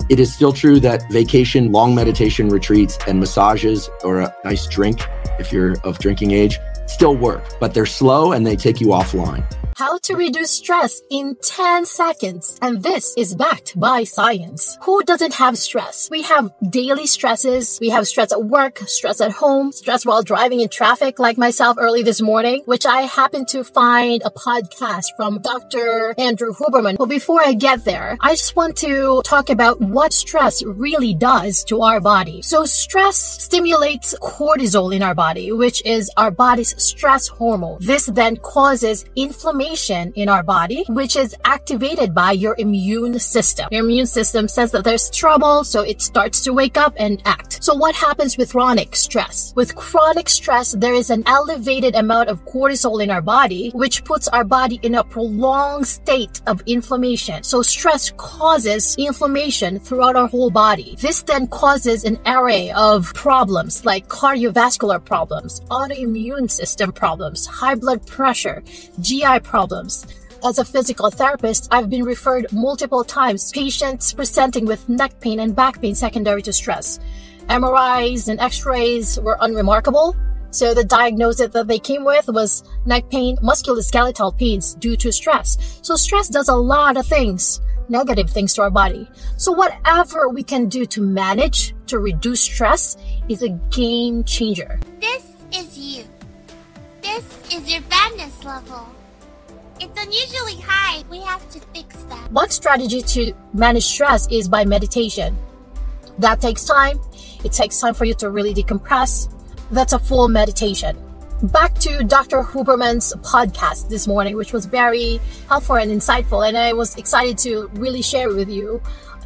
It is still true that vacation, long meditation retreats, and massages or a nice drink, if you're of drinking age, still work, but they're slow and they take you offline. How to reduce stress in 10 seconds. And this is backed by science. Who doesn't have stress? We have daily stresses. We have stress at work, stress at home, stress while driving in traffic like myself early this morning, which I happened to find a podcast from Dr. Andrew Huberman. But before I get there, I just want to talk about what stress really does to our body. So stress stimulates cortisol in our body, which is our body's stress hormone. This then causes inflammation in our body, which is activated by your immune system. Your immune system says that there's trouble, so it starts to wake up and act. So what happens with chronic stress? With chronic stress, there is an elevated amount of cortisol in our body, which puts our body in a prolonged state of inflammation. So stress causes inflammation throughout our whole body. This then causes an array of problems like cardiovascular problems, autoimmune system problems, high blood pressure, GI problems. As a physical therapist, I've been referred multiple times patients presenting with neck pain and back pain secondary to stress. MRIs and x-rays were unremarkable. So the diagnosis that they came with was neck pain, musculoskeletal pains due to stress. So stress does a lot of things, negative things to our body. So whatever we can do to manage, to reduce stress is a game changer. This is you. This is your badness level. It's unusually high. We have to fix that. One strategy to manage stress is by meditation. That takes time. It takes time for you to really decompress. That's a full meditation. Back to Dr. Huberman's podcast this morning, which was very helpful and insightful, and I was excited to really share it with you.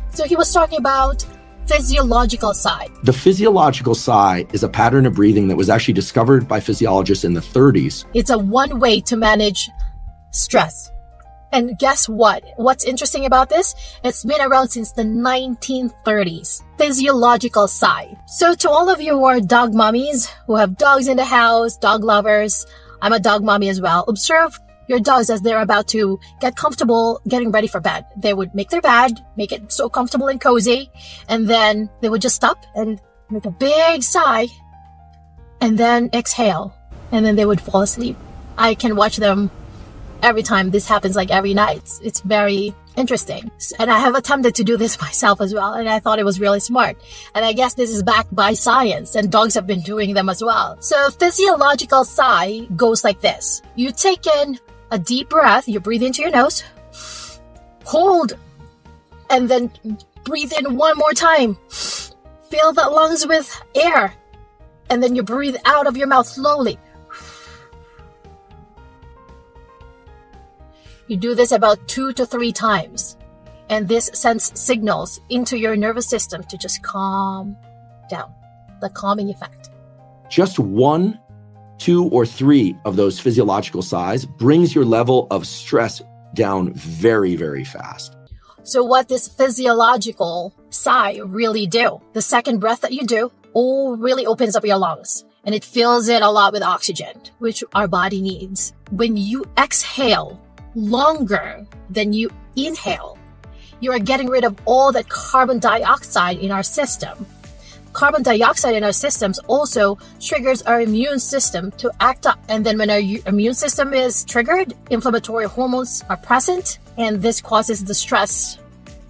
So he was talking about physiological sigh. The physiological sigh is a pattern of breathing that was actually discovered by physiologists in the 30s. It's a one way to manage stress. And guess what? What's interesting about this? It's been around since the 1930s. Physiological sigh. So to all of you who are dog mommies, who have dogs in the house, dog lovers, I'm a dog mommy as well. Observe your dogs as they're about to get comfortable getting ready for bed. They would make their bed, make it so comfortable and cozy, and then they would just stop and make a big sigh and then exhale, and then they would fall asleep. I can watch them every time. This happens like every night. It's very interesting. And I have attempted to do this myself as well. And I thought it was really smart. And I guess this is backed by science, and dogs have been doing them as well. So physiological sigh goes like this. You take in a deep breath. You breathe into your nose, hold, and then breathe in one more time. Fill the lungs with air. And then you breathe out of your mouth slowly. You do this about 2 to 3 times, and this sends signals into your nervous system to just calm down, the calming effect. Just 1, 2, or 3 of those physiological sighs brings your level of stress down very, very fast. So what does physiological sigh really do? The second breath that you do really opens up your lungs, and it fills it a lot with oxygen, which our body needs. When you exhale longer than you inhale, you are getting rid of all that carbon dioxide in our system. Carbon dioxide in our systems also triggers our immune system to act up. And then when our immune system is triggered, inflammatory hormones are present, and this causes the stress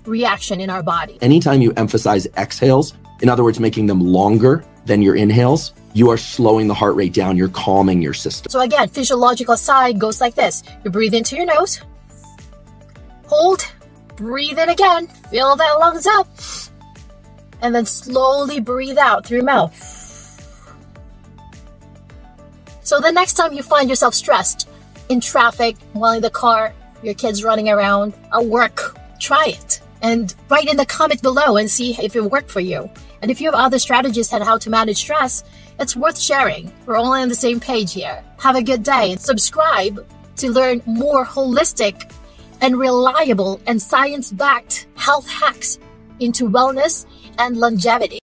reaction in our body. Anytime you emphasize exhales, in other words, making them longer than your inhales, you are slowing the heart rate down. You're calming your system. So again, physiological sigh goes like this. You breathe into your nose, hold, breathe in again, fill that lungs up, and then slowly breathe out through your mouth. So the next time you find yourself stressed in traffic, while in the car, your kids running around, at work, try it. And write in the comment below and see if it worked for you. And if you have other strategies on how to manage stress, it's worth sharing. We're all on the same page here. Have a good day, and subscribe to learn more holistic and reliable and science-backed health hacks into wellness and longevity.